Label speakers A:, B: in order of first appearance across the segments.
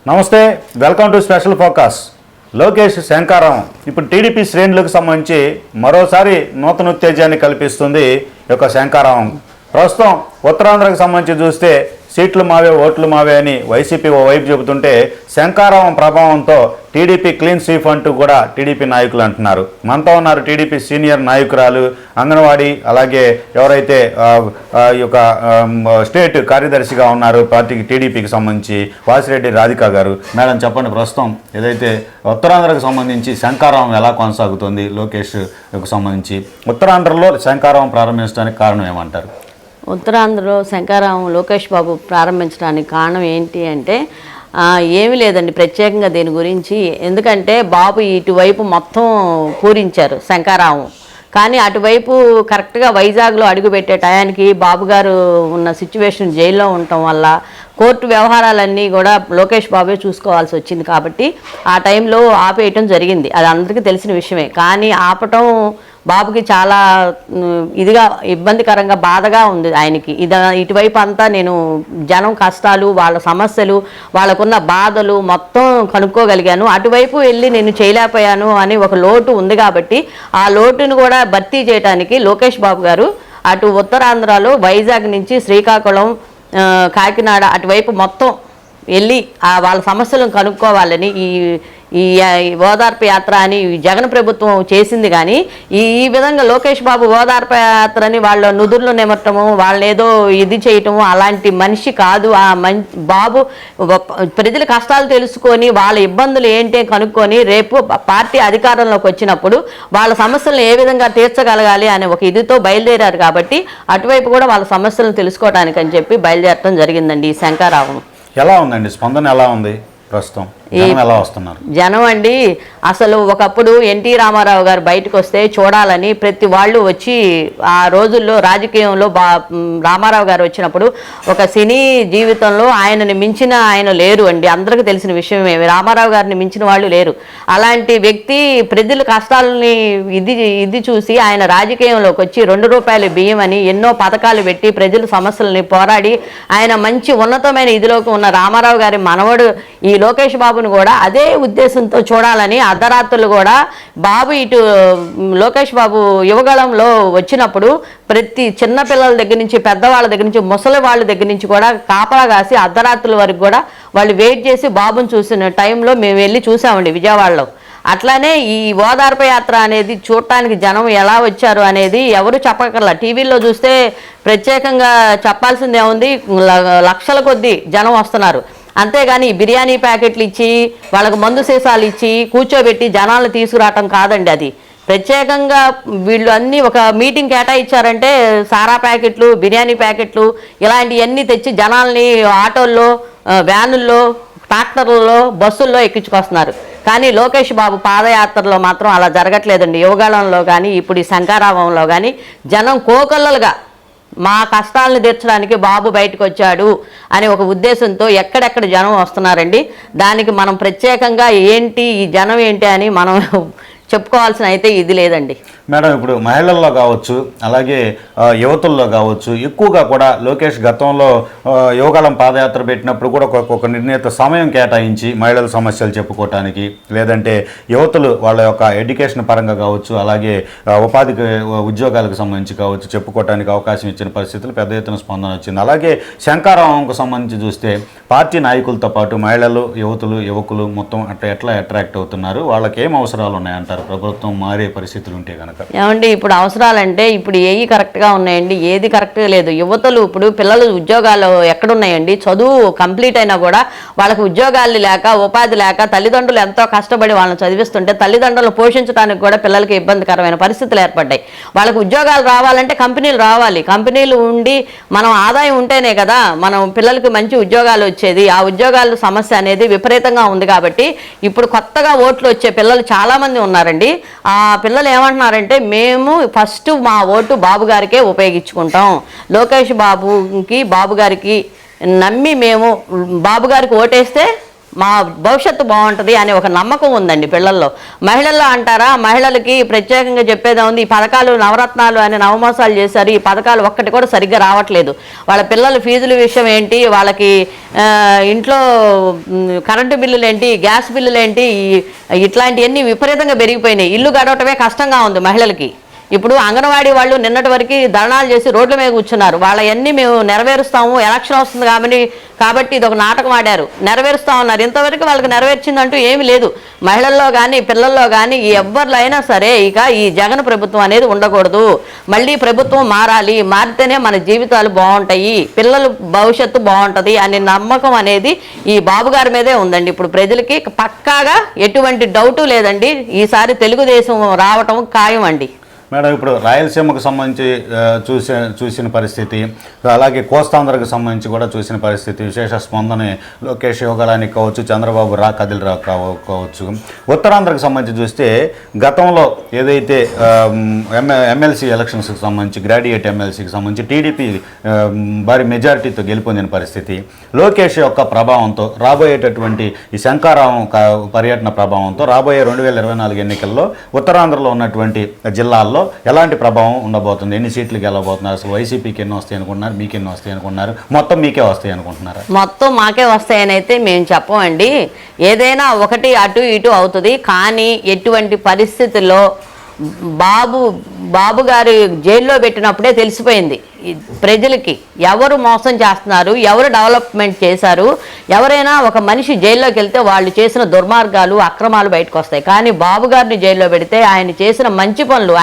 A: నమస్తే, welcome to special focus. Lokesh శంకారం ఇప్పుడు టీడీపీ శ్రేణులకు సంబంధించి మరోసారి నూతన ఉత్తేజాన్ని కల్పిస్తుంది ఈ యొక్క శంకారం. ప్రస్తుతం ఉత్తరాంధ్రకు సంబంధించి చూస్తే సీట్లు మావే ఓట్లు మావే అని వైసీపీ ఓ వైపు చెబుతుంటే శంకారం ప్రభావంతో టీడీపీ క్లీన్ స్వీప్ అంటూ కూడా టీడీపీ నాయకులు అంటున్నారు. మనతో ఉన్నారు టీడీపీ సీనియర్ నాయకురాలు, అంగన్వాడీ, అలాగే ఎవరైతే ఈ యొక్క స్టేట్ కార్యదర్శిగా ఉన్నారు పార్టీకి టీడీపీకి సంబంధించి వాసిరెడ్డి రాధిక గారు. మేడం చెప్పండి, ప్రస్తుతం ఏదైతే ఉత్తరాంధ్రకు సంబంధించి శంకారం ఎలా కొనసాగుతుంది లోకేష్కు సంబంధించి, ఉత్తరాంధ్రలో శంకారం ప్రారంభించడానికి కారణం ఏమంటారు?
B: ఉత్తరాంధ్రలో శంకారం లోకేష్ బాబు ప్రారంభించడానికి కారణం ఏంటి అంటే ఏమీ లేదండి ప్రత్యేకంగా దీని గురించి. ఎందుకంటే బాబు ఇటువైపు మొత్తం పూరించారు శంకారావం, కానీ అటువైపు కరెక్ట్గా వైజాగ్లో అడుగుపెట్టే టయానికి బాబు గారు ఉన్న సిచ్యువేషన్ జైల్లో ఉండటం వల్ల కోర్టు వ్యవహారాలన్నీ కూడా లోకేష్ బాబే చూసుకోవాల్సి వచ్చింది. కాబట్టి ఆ టైంలో ఆపేయటం జరిగింది. అది అందరికీ తెలిసిన విషయమే. కానీ ఆపటం బాబుకి చాలా ఇదిగా ఇబ్బందికరంగా బాధగా ఉంది ఆయనకి. ఇటువైపు అంతా నేను జనం కష్టాలు, వాళ్ళ సమస్యలు, వాళ్ళకున్న బాధలు మొత్తం కనుక్కోగలిగాను. అటువైపు వెళ్ళి నేను చేయలేకపోయాను అని ఒక లోటు ఉంది. కాబట్టి ఆ లోటును కూడా భర్తీ చేయడానికి లోకేష్ బాబు గారు అటు ఉత్తరాంధ్రలో వైజాగ్ నుంచి శ్రీకాకుళం, కాకినాడ అటువైపు మొత్తం వెళ్ళి వాళ్ళ సమస్యలను కనుక్కోవాలని ఈ ఓదార్పు యాత్ర అని జగన్ ప్రభుత్వం చేసింది. కానీ ఈ విధంగా లోకేష్ బాబు ఓదార్పు యాత్రని వాళ్ళ నుదుర్లు నిమట్టము, వాళ్ళని ఏదో ఇది చేయటము అలాంటి మనిషి కాదు. బాబు ప్రజల కష్టాలు తెలుసుకొని వాళ్ళ ఇబ్బందులు ఏంటి కనుక్కొని రేపు పార్టీ అధికారంలోకి వచ్చినప్పుడు వాళ్ళ సమస్యలను ఏ విధంగా తీర్చగలగాలి అనే ఒక ఇదితో బయలుదేరారు. కాబట్టి అటువైపు కూడా వాళ్ళ సమస్యలను తెలుసుకోవడానికి అని చెప్పి బయలుదేరటం జరిగిందండి ఈ శంకారావం.
A: ఎలా ఉందండి స్పందన, ఎలా ఉంది ప్రస్తుతం, ఎలా వస్తున్నారు
B: జనం అండి? అసలు ఒకప్పుడు ఎన్టీ రామారావు గారు బయటకు వస్తే చూడాలని ప్రతి వాళ్ళు వచ్చి ఆ రోజుల్లో రాజకీయంలో రామారావు గారు వచ్చినప్పుడు ఒక సినీ జీవితంలో ఆయనని మించిన ఆయన లేరు అండి. అందరికీ తెలిసిన విషయమే, రామారావు గారిని మించిన వాళ్ళు లేరు. అలాంటి వ్యక్తి ప్రజల కష్టాలని ఇది చూసి ఆయన రాజకీయంలోకి వచ్చి ₹2 బియ్యం అని ఎన్నో పథకాలు పెట్టి ప్రజల సమస్యలని పోరాడి ఆయన మంచి ఉన్నతమైన ఇదిలోకి ఉన్న రామారావు గారి మనవడు ఈ లోకేష్ బాబును కూడా అదే ఉద్దేశంతో చూడాలని అర్ధరాత్రులు కూడా బాబు ఇటు లోకేష్ బాబు యువగళంలో వచ్చినప్పుడు ప్రతి చిన్నపిల్లల దగ్గర నుంచి పెద్దవాళ్ళ దగ్గర నుంచి ముసలి వాళ్ళ దగ్గర నుంచి కూడా కాపలా కాసి అర్ధరాత్రుల వరకు కూడా వాళ్ళు వెయిట్ చేసి బాబుని చూసిన టైంలో మేము వెళ్ళి చూసామండి విజయవాడలో. అట్లానే ఈ ఓదార్పు యాత్ర అనేది చూడటానికి జనం ఎలా వచ్చారు అనేది ఎవరు చెప్పగల. టీవీల్లో చూస్తే ప్రత్యేకంగా చెప్పాల్సిందే ఉంది, లక్షల కొద్దీ జనం వస్తున్నారు. అంతేగాని బిర్యానీ ప్యాకెట్లు ఇచ్చి వాళ్ళకు మందు సీసాలు ఇచ్చి కూర్చోబెట్టి జనాలను తీసుకురావటం కాదండి. అది ప్రత్యేకంగా వీళ్ళు అన్నీ ఒక మీటింగ్ కేటాయించారంటే సారా ప్యాకెట్లు, బిర్యానీ ప్యాకెట్లు ఇలాంటివన్నీ తెచ్చి జనాల్ని ఆటోల్లో, వ్యానుల్లో, ట్రాక్టర్లలో, బస్సుల్లో ఎక్కించుకొస్తున్నారు. కానీ లోకేష్ బాబు పాదయాత్రలో మాత్రం అలా జరగట్లేదండి. యువగాళంలో కానీ ఇప్పుడు ఈ శంకారావంలో కానీ జనం కోకొల్లలుగా మా కష్టాలను తీర్చడానికి బాబు బయటకు వచ్చాడు అనే ఒక ఉద్దేశంతో ఎక్కడెక్కడ జనం వస్తున్నారండి. దానికి మనం ప్రత్యేకంగా ఏంటి ఈ జనం ఏంటి అని మనం చెప్పుకోవాల్సిన అయితే ఇది లేదండి.
A: మేడం, ఇప్పుడు మహిళల్లో కావచ్చు, అలాగే యువతుల్లో కావచ్చు, ఎక్కువగా కూడా లోకేష్ గతంలో యువకాలం పాదయాత్ర పెట్టినప్పుడు కూడా ఒక నిర్ణీత సమయం కేటాయించి మహిళల సమస్యలు చెప్పుకోవటానికి, లేదంటే యువతులు వాళ్ళ యొక్క ఎడ్యుకేషన్ పరంగా కావచ్చు, అలాగే ఉపాధికి ఉద్యోగాలకు సంబంధించి కావచ్చు చెప్పుకోవటానికి అవకాశం ఇచ్చిన పరిస్థితులు పెద్ద ఎత్తున స్పందన వచ్చింది. అలాగే శంకారావంకు సంబంధించి చూస్తే పార్టీ నాయకులతో పాటు మహిళలు, యువతులు, యువకులు మొత్తం ఎట్లా అట్రాక్ట్ అవుతున్నారు, వాళ్ళకి ఏం అవసరాలు ఉన్నాయంటారు ప్రభుత్వం మారే పరిస్థితులు ఉంటే కనుక?
B: ఏమండి, ఇప్పుడు అవసరాలంటే ఇప్పుడు ఏవి కరెక్ట్గా ఉన్నాయండి, ఏది కరెక్ట్గా లేదు. యువతలు ఇప్పుడు పిల్లలు ఉద్యోగాలు ఎక్కడున్నాయండి? చదువు కంప్లీట్ అయినా కూడా వాళ్ళకి ఉద్యోగాలు లేక, ఉపాధి లేక, తల్లిదండ్రులు ఎంతో కష్టపడి వాళ్ళని చదివిస్తుంటే తల్లిదండ్రులను పోషించడానికి కూడా పిల్లలకి ఇబ్బందికరమైన పరిస్థితులు ఏర్పడ్డాయి. వాళ్ళకి ఉద్యోగాలు రావాలంటే కంపెనీలు రావాలి. కంపెనీలు ఉండి మనం ఆదాయం ఉంటేనే కదా మనం పిల్లలకి మంచి ఉద్యోగాలు వచ్చేది. ఆ ఉద్యోగాల సమస్య అనేది విపరీతంగా ఉంది. కాబట్టి ఇప్పుడు కొత్తగా ఓట్లు వచ్చే పిల్లలు చాలామంది ఉన్నారండి. ఆ పిల్లలు ఏమంటున్నారంటే మేము ఫస్ట్ మా ఓటు బాబు గారికే ఉపయోగించుకుంటాం, లోకేష్ బాబుకి బాబు గారికి నమ్మి మేము బాబు గారికి ఓటేస్తే మా భవిష్యత్తు బాగుంటుంది అనే ఒక నమ్మకం ఉందండి పిల్లల్లో. మహిళల్లో అంటారా, మహిళలకి ప్రత్యేకంగా చెప్పేదే ఉంది. ఈ పథకాలు నవరత్నాలు అని నవమోసాలు చేశారు, ఈ పథకాలు ఒక్కటి కూడా సరిగ్గా రావట్లేదు. వాళ్ళ పిల్లల ఫీజుల విషయం ఏంటి, వాళ్ళకి ఇంట్లో కరెంటు బిల్లులు ఏంటి, గ్యాస్ బిల్లులు ఏంటి, ఇట్లాంటివన్నీ విపరీతంగా పెరిగిపోయినాయి. ఇల్లు గడవటమే కష్టంగా ఉంది మహిళలకి. ఇప్పుడు అంగన్వాడీ వాళ్ళు నిన్నటి వరకు ధర్నాలు చేసి రోడ్ల మీద కూర్చున్నారు. వాళ్ళవన్నీ మేము నెరవేరుస్తాము, ఎలక్షన్ వస్తుంది కాబట్టి ఇది ఒక నాటకం ఆడారు, నెరవేరుస్తామన్నారు. ఇంతవరకు వాళ్ళకి నెరవేర్చిందంటూ ఏమీ లేదు. మహిళల్లో కానీ పిల్లల్లో కానీ ఎవరిలో అయినా సరే ఇక ఈ జగన్ ప్రభుత్వం అనేది ఉండకూడదు. మళ్ళీ ప్రభుత్వం మారాలి, మారితేనే మన జీవితాలు బాగుంటాయి, పిల్లల భవిష్యత్తు బాగుంటుంది అనే నమ్మకం అనేది ఈ బాబు గారి మీదే ఉందండి. ఇప్పుడు ప్రజలకి పక్కాగా ఎటువంటి డౌటు లేదండి, ఈసారి తెలుగుదేశం రావటం ఖాయం అండి.
A: మేడం, ఇప్పుడు రాయలసీమకు సంబంధించి చూసిన పరిస్థితి, అలాగే కోస్తాంధ్రకు సంబంధించి కూడా చూసిన పరిస్థితి, విశేష స్పందన లోకేష్ యోగాలానికి కావచ్చు, చంద్రబాబు కదిలిరావు కావచ్చు. ఉత్తరాంధ్రకు సంబంధించి చూస్తే గతంలో ఏదైతే ఎమ్మెల్సీ ఎలక్షన్స్కి సంబంధించి గ్రాడ్యుయేట్ ఎమ్మెల్సీకి సంబంధించి టీడీపీ భారీ మెజారిటీతో గెలుపొందిన పరిస్థితి, లోకేష్ యొక్క ప్రభావంతో రాబోయేటటువంటి ఈ శంకారావం పర్యటన ప్రభావంతో రాబోయే 2024 ఎన్నికల్లో ఉత్తరాంధ్రలో ఉన్నటువంటి జిల్లాల్లో ఎలాంటి ప్రభావం ఉండబోతుంది? ఎన్ని సీట్లు గెలవబోతున్నారు? అసలు వైసీపీకి ఎన్ని వస్తాయి అనుకుంటున్నారు, మీకు ఎన్ని వస్తాయి అనుకుంటున్నారు, మొత్తం మీకే వస్తాయి అనుకుంటున్నారా?
B: మొత్తం మాకే వస్తాయని అయితే మేము చెప్పమండి. ఏదైనా ఒకటి అటు ఇటు అవుతుంది, కానీ ఎటువంటి పరిస్థితుల్లో బాబు గారు జైల్లో పెట్టినప్పుడే తెలిసిపోయింది ప్రజలకి ఎవరు మోసం చేస్తున్నారు, ఎవరు డెవలప్మెంట్ చేశారు. ఎవరైనా ఒక మనిషి జైల్లోకి వెళ్తే వాళ్ళు చేసిన దుర్మార్గాలు అక్రమాలు బయటకు వస్తాయి. కానీ బాబు గారిని జైల్లో పెడితే ఆయన చేసిన మంచి పనులు,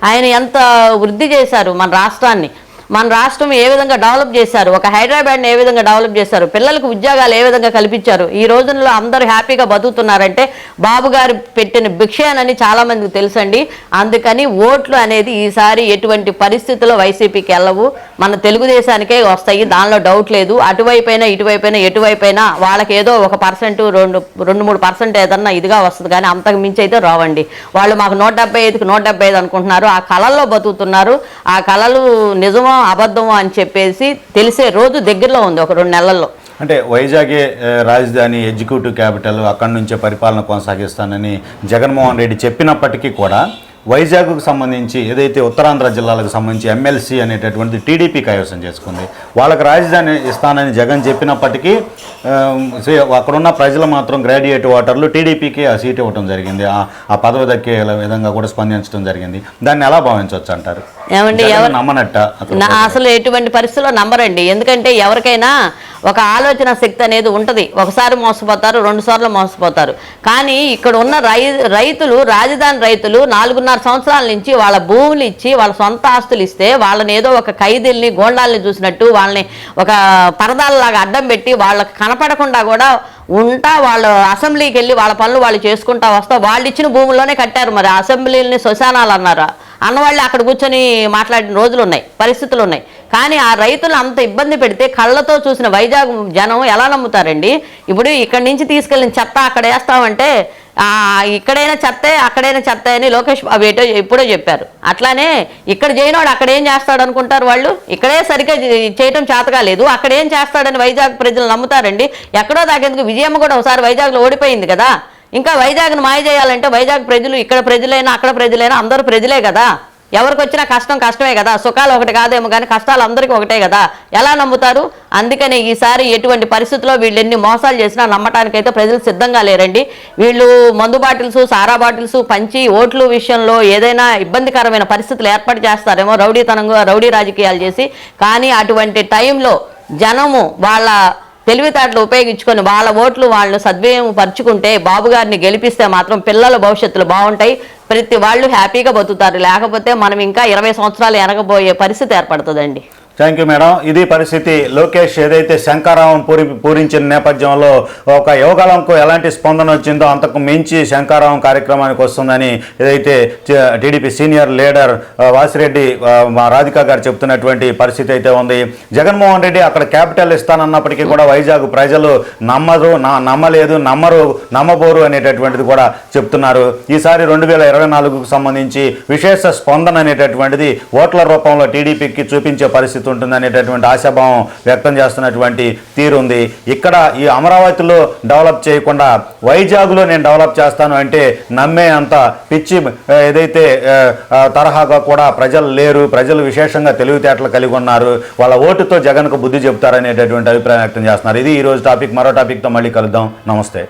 B: ఆయన ఎంత వృద్ధి చేశారు మన రాష్ట్రాన్ని, మన రాష్ట్రం ఏ విధంగా డెవలప్ చేశారు, ఒక హైదరాబాద్ని ఏ విధంగా డెవలప్ చేశారు, పిల్లలకు ఉద్యోగాలు ఏ విధంగా కల్పించారు. ఈ రోజుల్లో అందరూ హ్యాపీగా బతుకుతున్నారంటే బాబు గారు పెట్టిన భిక్షేనని చాలామందికి తెలుసండి. అందుకని ఓట్లు అనేది ఈసారి ఎటువంటి పరిస్థితుల్లో వైసీపీకి వెళ్ళవు, మన తెలుగుదేశానికే వస్తాయి, దానిలో డౌట్ లేదు. అటువైపైనా ఇటువైపైనా ఎటువైపైనా వాళ్ళకి ఏదో 1% 2-3% ఏదన్నా ఇదిగా వస్తుంది, కానీ అంతకు మించి అయితే రావండి. వాళ్ళు మాకు 175కి 175 అనుకుంటున్నారు, ఆ కళల్లో బతుకుతున్నారు. ఆ కళలు నిజమో అబద్ధమో అని చెప్పేసి తెలిసే రోజు దగ్గరలో ఉంది, ఒక 2 నెలల్లో.
A: అంటే వైజాగే రాజధాని, ఎగ్జిక్యూటివ్ క్యాపిటల్, అక్కడి నుంచే పరిపాలన కొనసాగిస్తానని జగన్మోహన్ రెడ్డి చెప్పినప్పటికీ కూడా వైజాగ్కు సంబంధించి ఏదైతే ఉత్తరాంధ్ర జిల్లాలకు సంబంధించి ఎమ్మెల్సీ అనేటటువంటి టీడీపీ కైవసం చేసుకుంది. వాళ్ళకి రాజధాని ఇస్తానని జగన్ చెప్పినప్పటికీ అక్కడున్న ప్రజలు మాత్రం గ్రాడ్యుయేట్ ఓటర్లు టీడీపీకి ఆ సీట్ ఇవ్వడం జరిగింది, ఆ పదవి దక్కే విధంగా కూడా స్పందించడం జరిగింది. దాన్ని ఎలా భావించవచ్చు అంటారు?
B: ఏమండి,
A: నమ్మనట్ట
B: అసలు ఎటువంటి పరిస్థితుల్లో నమ్మరండి. ఎందుకంటే ఎవరికైనా ఒక ఆలోచన శక్తి అనేది ఉంటుంది. ఒకసారి మోసపోతారు, 2 సార్లు మోసపోతారు. కానీ ఇక్కడ ఉన్న రైతులు, రాజధాని రైతులు 4.5 సంవత్సరాల నుంచి వాళ్ళ భూములు ఇచ్చి, వాళ్ళ సొంత ఆస్తులు ఇస్తే వాళ్ళని ఏదో ఒక ఖైదీల్ని, గోండాల్ని చూసినట్టు వాళ్ళని ఒక పరదాలలాగా అడ్డం పెట్టి వాళ్ళకి కనపడకుండా కూడా వాళ్ళు అసెంబ్లీకి వెళ్ళి వాళ్ళ పనులు వాళ్ళు చేసుకుంటా వస్తా వాళ్ళు ఇచ్చిన భూముల్లోనే కట్టారు. మరి అసెంబ్లీని శ్మశానాలు అన్నారా? అన్నవాళ్ళు అక్కడ కూర్చొని మాట్లాడిన రోజులు ఉన్నాయి, పరిస్థితులు ఉన్నాయి. కానీ ఆ రైతులు అంత ఇబ్బంది పెడితే కళ్ళతో చూసిన వైజాగ్ జనం ఎలా నమ్ముతారండి? ఇప్పుడు ఇక్కడి నుంచి తీసుకెళ్ళిన చెత్త అక్కడ వేస్తామంటే ఇక్కడైనా చెత్తే అక్కడైనా చెత్త అని లోకేష్ బాబు ఎప్పుడో చెప్పారు. అట్లానే ఇక్కడ చేయనోడు అక్కడ ఏం చేస్తాడు అనుకుంటారు వాళ్ళు. ఇక్కడే సరిగ్గా చేయటం చేతగా లేదు, అక్కడ ఏం చేస్తాడని వైజాగ్ ప్రజలు నమ్ముతారండి. ఎక్కడో దాకేందుకు విజయమ్మ కూడా ఒకసారి వైజాగ్లో ఓడిపోయింది కదా. ఇంకా వైజాగ్ను మాయ చేయాలంటే వైజాగ్ ప్రజలు, ఇక్కడ ప్రజలైనా అక్కడ ప్రజలైనా అందరూ ప్రజలే కదా. ఎవరికి వచ్చినా కష్టమే కదా. సుఖాలు ఒకటి కాదేమో కానీ కష్టాలు అందరికీ ఒకటే కదా. ఎలా నమ్ముతారు? అందుకని ఈసారి ఎటువంటి పరిస్థితుల్లో వీళ్ళు ఎన్ని మోసాలు చేసినా నమ్మటానికైతే ప్రజలు సిద్ధంగా లేరండి. వీళ్ళు మందు బాటిల్స్, సారా బాటిల్స్ పంచి ఓట్లు విషయంలో ఏదైనా ఇబ్బందికరమైన పరిస్థితులు ఏర్పాటు చేస్తారేమో, రౌడీ రాజకీయాలు చేసి. కానీ అటువంటి టైంలో జనము వాళ్ళ తెలివితేటలు ఉపయోగించుకొని వాళ్ళ ఓట్లు వాళ్ళు సద్వినియోగం పరుచుకుంటే, బాబు గారిని గెలిపిస్తే మాత్రం పిల్లల భవిష్యత్తులు బాగుంటాయి, ప్రతి వాళ్ళు హ్యాపీగా బతుకుతారు. లేకపోతే మనం ఇంకా 20 సంవత్సరాలు వెనకబోయే పరిస్థితి ఏర్పడుతుందండి.
A: Thank you madam. ఇది పరిస్థితి. లోకేష్ ఏదైతే శంకారావం పూరించిన నేపథ్యంలో ఒక యోగాలంకు ఎలాంటి స్పందన వచ్చిందో అంతకు మించి శంకారావం కార్యక్రమానికి వస్తుందని ఏదైతే టీడీపీ సీనియర్ లీడర్ వాసిరెడ్డి మా రాధిక గారు చెప్తున్నటువంటి పరిస్థితి అయితే ఉంది. జగన్మోహన్ రెడ్డి అక్కడ క్యాపిటల్ ఇస్తానన్నప్పటికీ కూడా వైజాగ్ ప్రజలు నమ్మబోరు అనేటటువంటిది కూడా చెప్తున్నారు. ఈసారి 2024కు సంబంధించి విశేష స్పందన అనేటటువంటిది ఓట్ల రూపంలో టీడీపీకి చూపించే పరిస్థితి ఉంటుంది అనేటటువంటి ఆశాభావం వ్యక్తం చేస్తున్నటువంటి తీరు ఉంది. ఇక్కడ ఈ అమరావతిలో డెవలప్ చేయకుండా వైజాగ్లో నేను డెవలప్ చేస్తాను అంటే నమ్మే అంత పిచ్చి ఏదైతే తరహాగా కూడా ప్రజలు లేరు. ప్రజలు విశేషంగా తెలివితేటలు కలిగి ఉన్నారు. వాళ్ళ ఓటుతో జగన్కు బుద్ధి చెప్తారనేటటువంటి అభిప్రాయం వ్యక్తం చేస్తున్నారు. ఇది ఈరోజు టాపిక్. మరో టాపిక్తో మళ్ళీ కలుద్దాం. నమస్తే.